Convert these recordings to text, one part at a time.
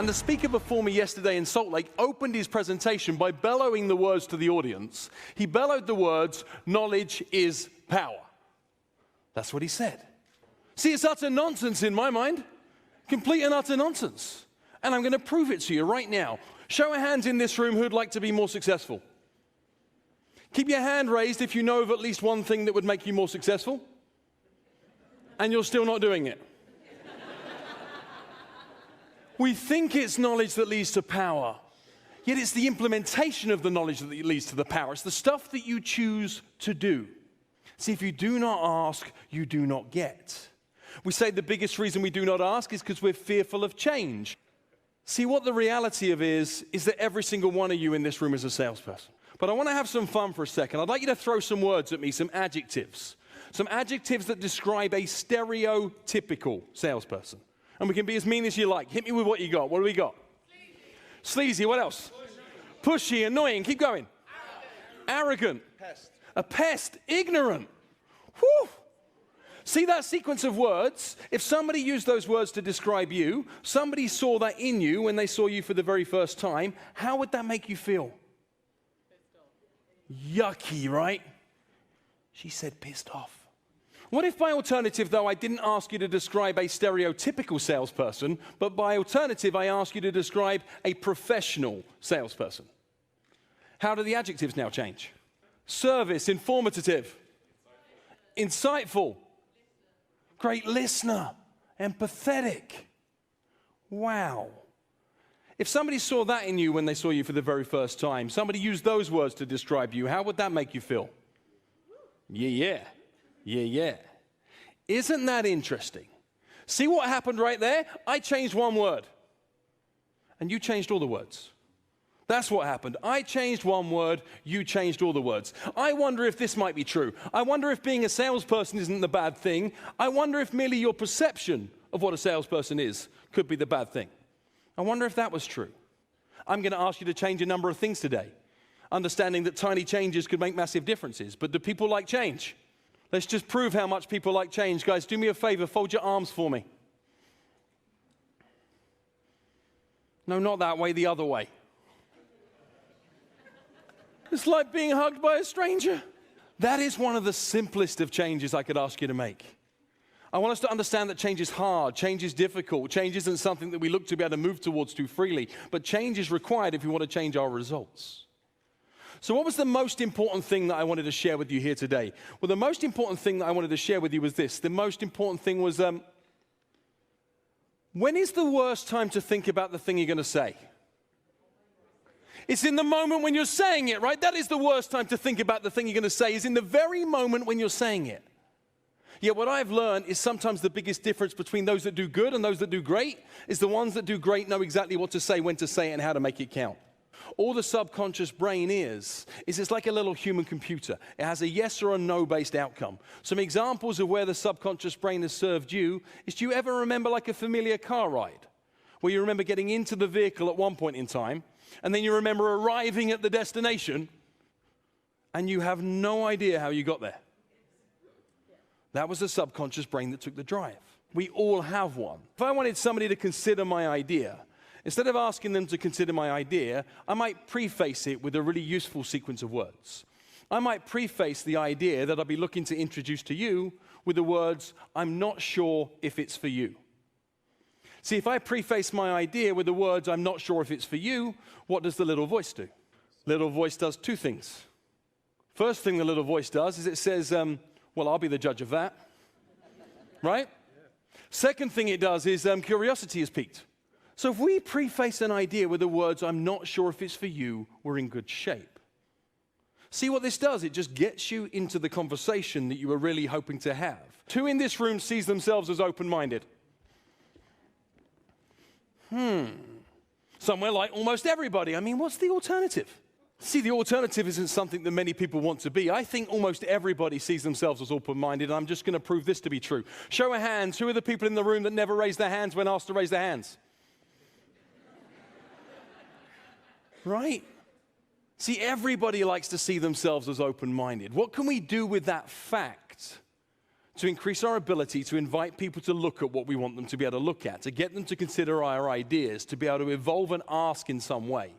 And the speaker before me yesterday in Salt Lake opened his presentation by bellowing the words to the audience. He bellowed the words, "Knowledge is power." That's what he said. See, it's utter nonsense in my mind. Complete and utter nonsense. And I'm going to prove it to you right now. Show of hands in this room who'd like to be more successful. Keep your hand raised if you know of at least one thing that would make you more successful. And you're still not doing it. We think it's knowledge that leads to power, yet it's the implementation of the knowledge that leads to the power. It's the stuff that you choose to do. See, if you do not ask, you do not get. We say the biggest reason we do not ask is because we're fearful of change. See, what the reality of is that every single one of you in this room is a salesperson. But I want to have some fun for a second. I'd like you to throw some words at me, some adjectives. Some adjectives that describe a stereotypical salesperson. And we can be as mean as you like. Hit me with what you got. What do we got? Sleazy. What else? Pushy, annoying. Keep going. Arrogant. Pest. A pest. Ignorant. Whew. See that sequence of words? If somebody used those words to describe you, somebody saw that in you when they saw you for the very first time, how would that make you feel? Yucky, right? She said pissed off. What if by alternative, though, I didn't ask you to describe a stereotypical salesperson, but by alternative, I ask you to describe a professional salesperson? How do the adjectives now change? Service, informative, insightful, great listener, empathetic. Wow. If somebody saw that in you when they saw you for the very first time, somebody used those words to describe you, how would that make you feel? Yeah. Isn't that interesting? See what happened right there? I changed one word, and you changed all the words. That's what happened. I changed one word, you changed all the words. I wonder if this might be true. I wonder if being a salesperson isn't the bad thing. I wonder if merely your perception of what a salesperson is could be the bad thing. I wonder if that was true. I'm going to ask you to change a number of things today, understanding that tiny changes could make massive differences. But do people like change? Let's just prove how much people like change. Guys, do me a favor, fold your arms for me. No, not that way, the other way. It's like being hugged by a stranger. That is one of the simplest of changes I could ask you to make. I want us to understand that change is hard, change is difficult, change isn't something that we look to be able to move towards too freely, but change is required if we want to change our results. So what was the most important thing that I wanted to share with you here today? Well, the most important thing that I wanted to share with you was this. The most important thing was, when is the worst time to think about the thing you're going to say? It's in the moment when you're saying it, right? That is the worst time to think about the thing you're going to say, is in the very moment when you're saying it. Yet what I've learned is sometimes the biggest difference between those that do good and those that do great is the ones that do great know exactly what to say, when to say it, and how to make it count. All the subconscious brain is it's like a little human computer. It has a yes or a no based outcome. Some examples of where the subconscious brain has served you is, do you ever remember like a familiar car ride? Where you remember getting into the vehicle at one point in time, and then you remember arriving at the destination, and you have no idea how you got there. That was the subconscious brain that took the drive. We all have one. If I wanted somebody to consider my idea, instead of asking them to consider my idea, I might preface it with a really useful sequence of words. I might preface the idea that I'll be looking to introduce to you with the words, "I'm not sure if it's for you." See, if I preface my idea with the words, "I'm not sure if it's for you," what does the little voice do? Little voice does two things. First thing the little voice does is it says, well, I'll be the judge of that. Right? Second thing it does is curiosity is piqued. So if we preface an idea with the words, "I'm not sure if it's for you," we're in good shape. See what this does? It just gets you into the conversation that you were really hoping to have. Who in this room sees themselves as open-minded? Somewhere like almost everybody. I mean, what's the alternative? See, the alternative isn't something that many people want to be. I think almost everybody sees themselves as open-minded, and I'm just going to prove this to be true. Show of hands, who are the people in the room that never raise their hands when asked to raise their hands? Right? See, everybody likes to see themselves as open-minded. What can we do with that fact to increase our ability to invite people to look at what we want them to be able to look at, to get them to consider our ideas, to be able to evolve and ask in some way.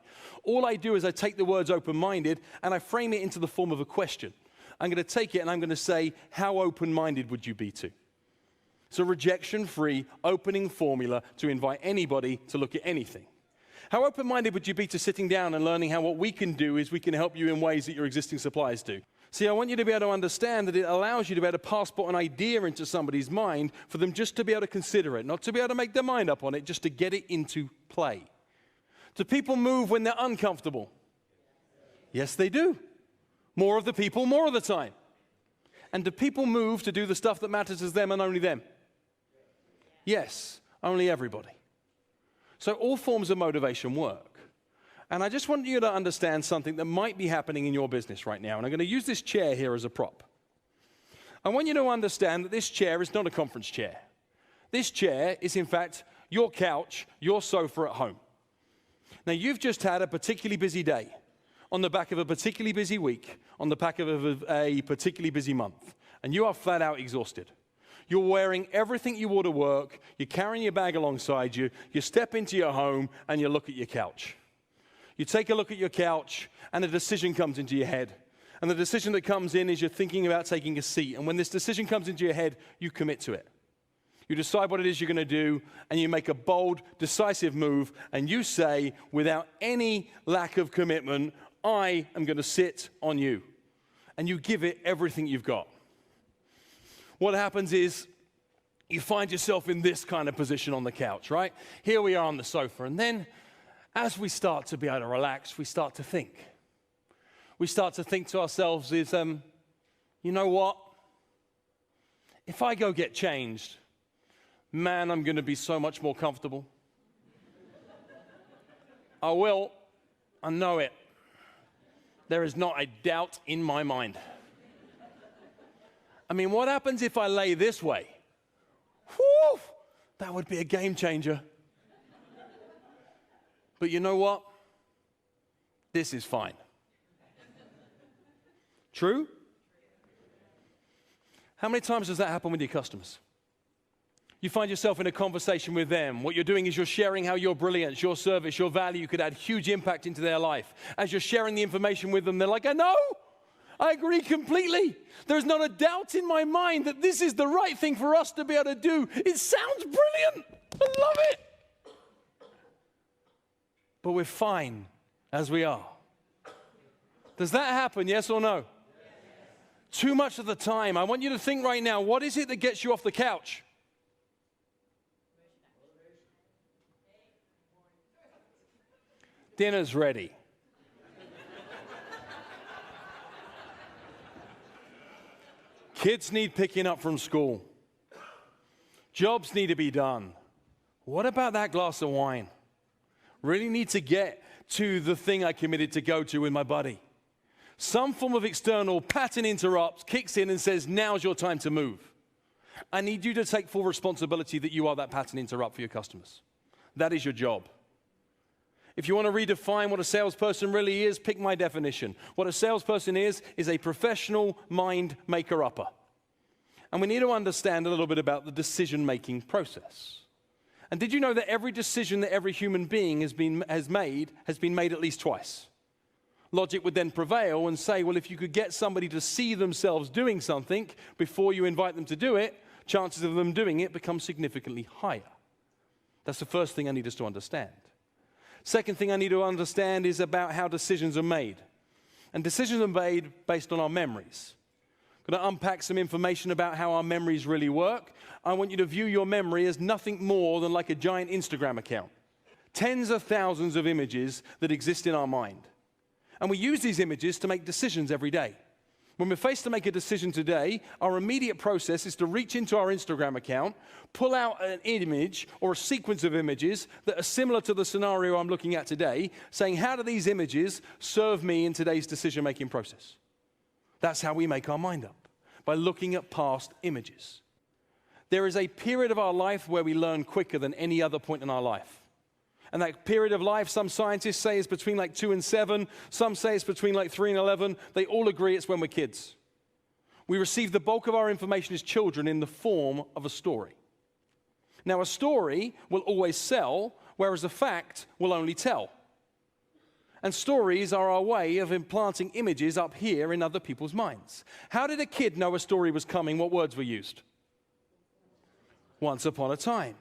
All I do is I take the words open-minded and I frame it into the form of a question. I'm going to take it and I'm going to say, how open-minded would you be to? It's a rejection-free opening formula to invite anybody to look at anything. How open-minded would you be to sitting down and learning how what we can do is we can help you in ways that your existing suppliers do? See, I want you to be able to understand that it allows you to be able to passport an idea into somebody's mind for them just to be able to consider it, not to be able to make their mind up on it, just to get it into play. Do people move when they're uncomfortable? Yes, they do. More of the people, more of the time. And do people move to do the stuff that matters to them and only them? Yes, only everybody. So all forms of motivation work. And I just want you to understand something that might be happening in your business right now. And I'm going to use this chair here as a prop. I want you to understand that this chair is not a conference chair. This chair is, in fact, your couch, your sofa at home. Now, you've just had a particularly busy day, on the back of a particularly busy week, on the back of a particularly busy month, and you are flat out exhausted. You're wearing everything you wore to work, you're carrying your bag alongside you, you step into your home, and you look at your couch. You take a look at your couch, and a decision comes into your head. And the decision that comes in is you're thinking about taking a seat. And when this decision comes into your head, you commit to it. You decide what it is you're going to do, and you make a bold, decisive move, and you say, without any lack of commitment, I am going to sit on you. And you give it everything you've got. What happens is you find yourself in this kind of position on the couch, right? Here we are on the sofa, and then as we start to be able to relax, we start to think. We start to think to ourselves is, you know what? If I go get changed, man, I'm going to be so much more comfortable. I will. I know it. There is not a doubt in my mind. I mean, what happens if I lay this way? Whew, that would be a game changer. But you know what? This is fine. True? How many times does that happen with your customers? You find yourself in a conversation with them. What you're doing is you're sharing how your brilliance, your service, your value could add huge impact into their life. As you're sharing the information with them, they're like, I know. I agree completely. There's not a doubt in my mind that this is the right thing for us to be able to do. It sounds brilliant. I love it. But we're fine as we are. Does that happen, yes or no? Yes. Too much of the time. I want you to think right now, what is it that gets you off the couch? Dinner's ready. Kids need picking up from school. Jobs need to be done. What about that glass of wine? Really need to get to the thing I committed to go to with my buddy. Some form of external pattern interrupts, kicks in and says, now's your time to move. I need you to take full responsibility that you are that pattern interrupt for your customers. That is your job. If you want to redefine what a salesperson really is, pick my definition. What a salesperson is a professional mind maker-upper. And we need to understand a little bit about the decision-making process. And did you know that every decision that every human being has been made at least twice? Logic would then prevail and say, well, if you could get somebody to see themselves doing something before you invite them to do it, chances of them doing it become significantly higher. That's the first thing I need us to understand. Second thing I need to understand is about how decisions are made. And decisions are made based on our memories. I'm going to unpack some information about how our memories really work. I want you to view your memory as nothing more than like a giant Instagram account. Tens of thousands of images that exist in our mind. And we use these images to make decisions every day. When we're faced to make a decision today, our immediate process is to reach into our Instagram account, pull out an image or a sequence of images that are similar to the scenario I'm looking at today, saying, how do these images serve me in today's decision-making process? That's how we make our mind up, by looking at past images. There is a period of our life where we learn quicker than any other point in our life. And that period of life, some scientists say is between like 2 and 7. Some say it's between like 3 and 11. They all agree it's when we're kids. We receive the bulk of our information as children in the form of a story. Now, a story will always sell, whereas a fact will only tell. And stories are our way of implanting images up here in other people's minds. How did a kid know a story was coming? What words were used? Once upon a time.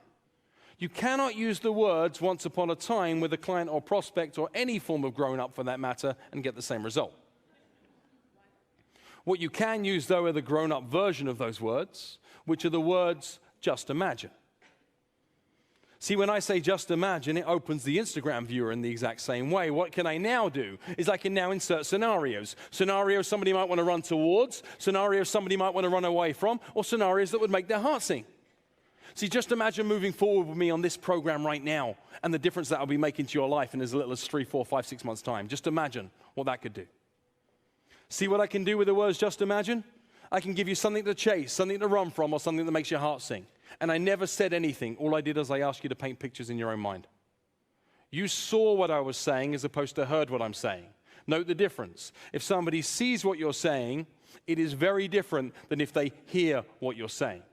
You cannot use the words once upon a time with a client or prospect or any form of grown-up for that matter and get the same result. What you can use, though, are the grown-up version of those words, which are the words, just imagine. See, when I say just imagine, it opens the Instagram viewer in the exact same way. What can I now do is I can now insert scenarios. Scenarios somebody might want to run towards, scenarios somebody might want to run away from, or scenarios that would make their heart sing. See, just imagine moving forward with me on this program right now and the difference that will be making to your life in as little as 3, 4, 5, 6 months' time. Just imagine what that could do. See what I can do with the words just imagine? I can give you something to chase, something to run from, or something that makes your heart sing. And I never said anything. All I did is I asked you to paint pictures in your own mind. You saw what I was saying as opposed to heard what I'm saying. Note the difference. If somebody sees what you're saying, it is very different than if they hear what you're saying.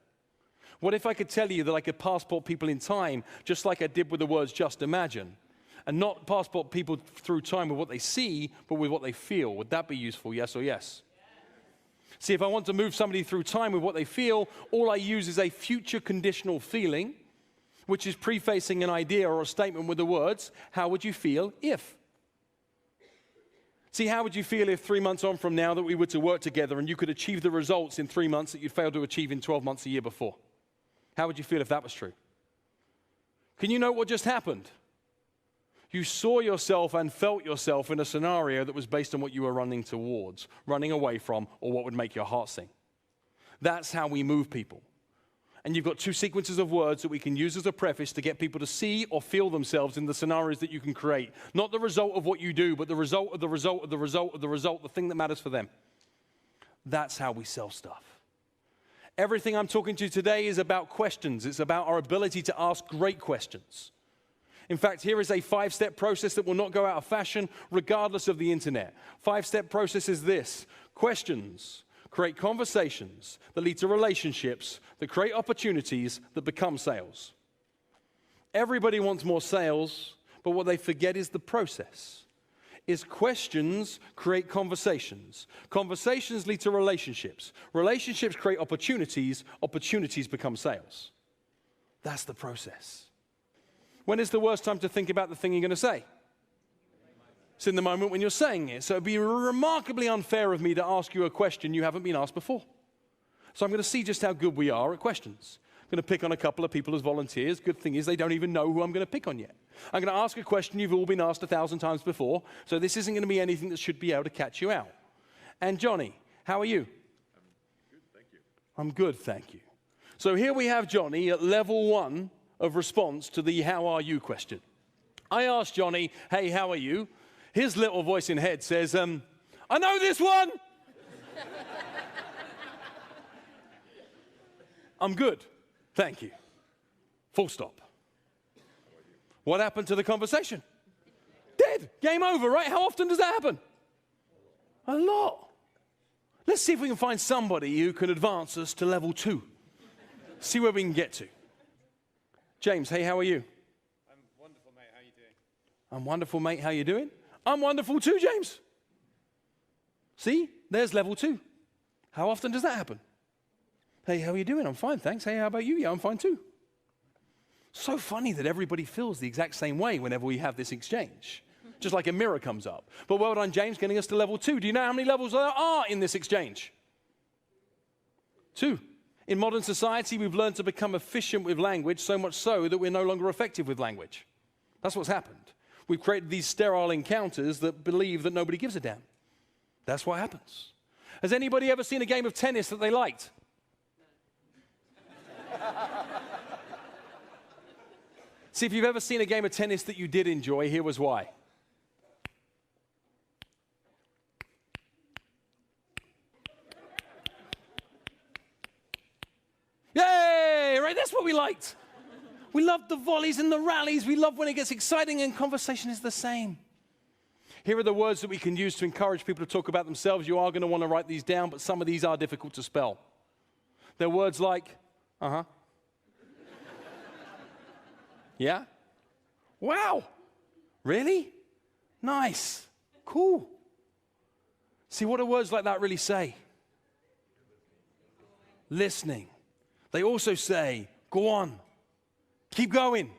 What if I could tell you that I could passport people in time just like I did with the words just imagine, and not passport people through time with what they see, but with what they feel? Would that be useful, yes or yes? See, if I want to move somebody through time with what they feel, all I use is a future conditional feeling, which is prefacing an idea or a statement with the words, how would you feel if? See, how would you feel if 3 months on from now that we were to work together and you could achieve the results in 3 months that you'd failed to achieve in 12 months a year before? How would you feel if that was true? Can you know what just happened? You saw yourself and felt yourself in a scenario that was based on what you were running towards, running away from, or what would make your heart sing. That's how we move people. And you've got 2 sequences of words that we can use as a preface to get people to see or feel themselves in the scenarios that you can create. Not the result of what you do, but the result of the result of the result of the result, the thing that matters for them. That's how we sell stuff. Everything I'm talking to you today is about questions. It's about our ability to ask great questions. In fact, here is a 5-step process that will not go out of fashion regardless of the internet. 5-step process is this: questions create conversations that lead to relationships that create opportunities that become sales. Everybody wants more sales, but what they forget is the process. Is questions create conversations. Conversations lead to relationships. Relationships create opportunities. Opportunities become sales. That's the process. When is the worst time to think about the thing you're going to say? It's in the moment when you're saying it. So it'd be remarkably unfair of me to ask you a question you haven't been asked before. So I'm going to see just how good we are at questions. I'm going to pick on a couple of people as volunteers. Good thing is they don't even know who I'm going to pick on yet. I'm going to ask a question you've all been asked 1,000 times before, so this isn't going to be anything that should be able to catch you out. And Johnny, how are you? I'm good, thank you. I'm good, thank you. So here we have Johnny at level 1 of response to the how are you question. I asked Johnny, hey, how are you? His little voice in head says, I know this one. I'm good. Thank you. Full stop. What happened to the conversation? Dead. Game over, right? How often does that happen? A lot. Let's see if we can find somebody who can advance us to level 2. See where we can get to. James, hey, how are you? I'm wonderful, mate. How are you doing? I'm wonderful, mate. How are you doing? I'm wonderful too, James. See? There's level 2. How often does that happen? Hey, how are you doing? I'm fine, thanks. Hey, how about you? Yeah, I'm fine too. So funny that everybody feels the exact same way whenever we have this exchange. Just like a mirror comes up. But well done, James, getting us to level 2. Do you know how many levels there are in this exchange? 2. In modern society, we've learned to become efficient with language, so much so that we're no longer effective with language. That's what's happened. We've created these sterile encounters that believe that nobody gives a damn. That's what happens. Has anybody ever seen a game of tennis that they liked? See, if you've ever seen a game of tennis that you did enjoy, here was why. Yay! Right, that's what we liked. We loved the volleys and the rallies. We love when it gets exciting, and conversation is the same. Here are the words that we can use to encourage people to talk about themselves. You are going to want to write these down, but some of these are difficult to spell. They're words like, yeah? Wow. Really? Nice. Cool. See, what do words like that really say? Listening. They also say, go on. Keep going.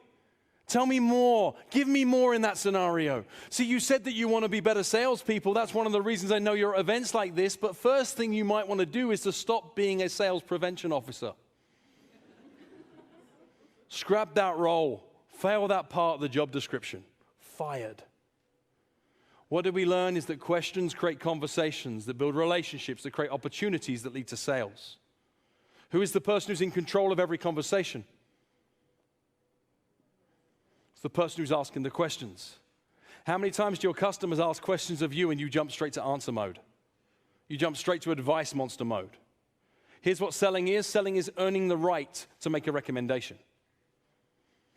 Tell me more. Give me more in that scenario. See, you said that you want to be better salespeople. That's one of the reasons I know you're at events like this. But first thing you might want to do is to stop being a sales prevention officer. Scrap that role. Fail that part of the job description. Fired. What did we learn is that questions create conversations that build relationships, that create opportunities that lead to sales. Who is the person who's in control of every conversation? It's the person who's asking the questions. How many times do your customers ask questions of you and you jump straight to answer mode? You jump straight to advice monster mode. Here's what selling is. Selling is earning the right to make a recommendation.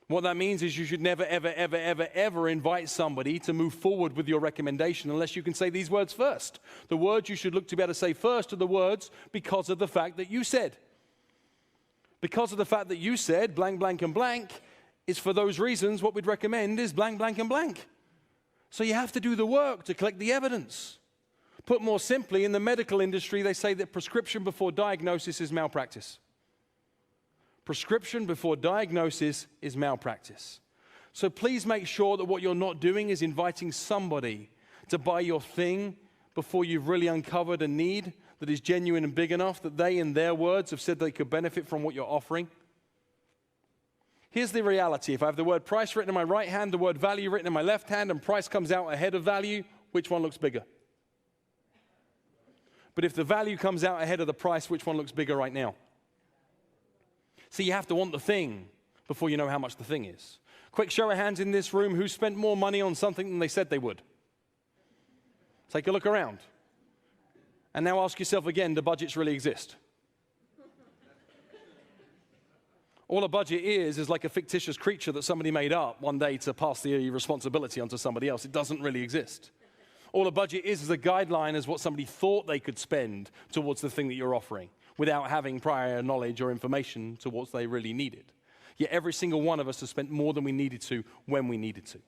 What that means is you should never, ever, ever, ever, ever invite somebody to move forward with your recommendation unless you can say these words first. The words you should look to be able to say first are the words because of the fact that you said. Because of the fact that you said blank, blank, and blank, is for those reasons what we'd recommend is blank, blank, and blank. So you have to do the work to collect the evidence. Put more simply, in the medical industry, they say that prescription before diagnosis is malpractice. Prescription before diagnosis is malpractice. So please make sure that what you're not doing is inviting somebody to buy your thing before you've really uncovered a need that is genuine and big enough that they, in their words, have said they could benefit from what you're offering. Here's the reality. If I have the word price written in my right hand, the word value written in my left hand, and price comes out ahead of value, which one looks bigger? But if the value comes out ahead of the price, which one looks bigger right now? See, you have to want the thing before you know how much the thing is. Quick show of hands in this room who spent more money on something than they said they would. Take a look around. And now ask yourself again, do budgets really exist? All a budget is like a fictitious creature that somebody made up one day to pass the responsibility onto somebody else. It doesn't really exist. All a budget is a guideline as what somebody thought they could spend towards the thing that you're offering, without having prior knowledge or information to what they really needed. Yet every single one of us has spent more than we needed to when we needed to.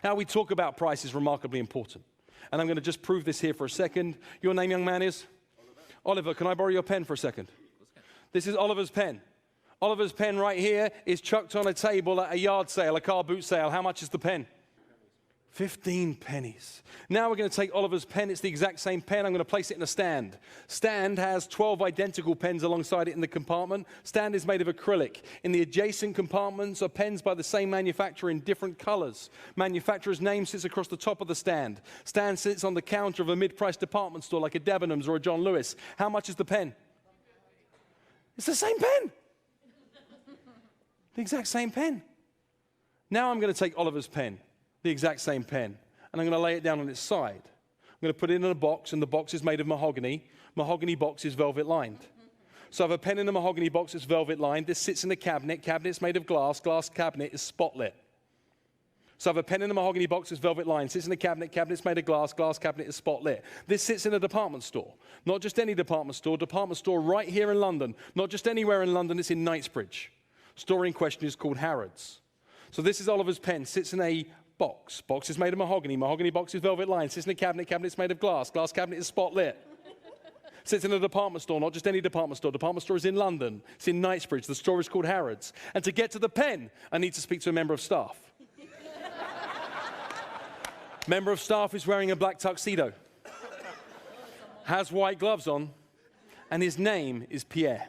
How we talk about price is remarkably important. And I'm going to just prove this here for a second. Your name, young man, is? Oliver, can I borrow your pen for a second? This is Oliver's pen. Oliver's pen right here is chucked on a table at a yard sale, a car boot sale. How much is the pen? 15 pennies. Now we're going to take Oliver's pen. It's the exact same pen. I'm going to place it in a stand. Stand has 12 identical pens alongside it in the compartment. Stand is made of acrylic. In the adjacent compartments are pens by the same manufacturer in different colors. Manufacturer's name sits across the top of the stand. Stand sits on the counter of a mid-priced department store like a Debenhams or a John Lewis. How much is the pen? It's the same pen. The exact same pen. Now I'm going to take Oliver's pen, the exact same pen, and I'm going to lay it down on its side. I'm going to put it in a box, and the box is made of mahogany. Mahogany box is velvet lined. So I have a pen in a mahogany box that's velvet lined. This sits in a cabinet. Cabinet's made of glass. Glass cabinet is spotlit. So I have a pen in a mahogany box that's velvet lined. Sits in a cabinet. Cabinet's made of glass. Glass cabinet is spotlit. This sits in a department store. Not just any department store. Department store right here in London. Not just anywhere in London. It's in Knightsbridge. Store in question is called Harrods. So this is Oliver's pen. Sits in a box. Box is made of mahogany. Mahogany box is velvet lined. Sits in a cabinet. Cabinet's made of glass. Glass cabinet is spotlit. Sits in a department store, not just any department store. Department store is in London. It's in Knightsbridge. The store is called Harrods. And to get to the pen, I need to speak to a member of staff. Member of staff is wearing a black tuxedo, has white gloves on, and his name is Pierre.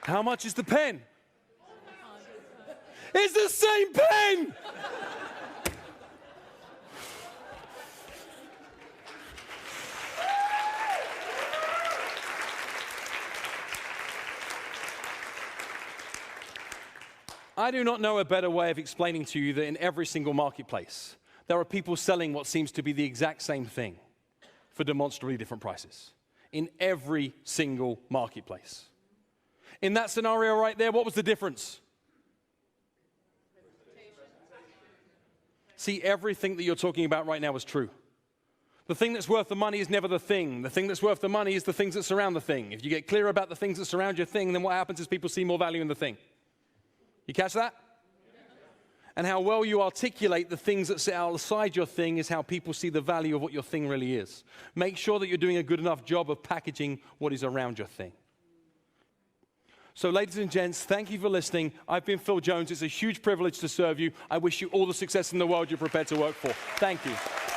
How much is the pen? It's the same pen! I do not know a better way of explaining to you that in every single marketplace, there are people selling what seems to be the exact same thing for demonstrably different prices. In every single marketplace. In that scenario right there, what was the difference? see everything that you're talking about right now as true. The thing that's worth the money is never the thing. The thing that's worth the money is the things that surround the thing. If you get clear about the things that surround your thing, then what happens is people see more value in the thing. You catch that? And how well you articulate the things that sit outside your thing is how people see the value of what your thing really is. Make sure that you're doing a good enough job of packaging what is around your thing. So ladies and gents, thank you for listening. I've been Phil Jones. It's a huge privilege to serve you. I wish you all the success in the world you're prepared to work for. Thank you.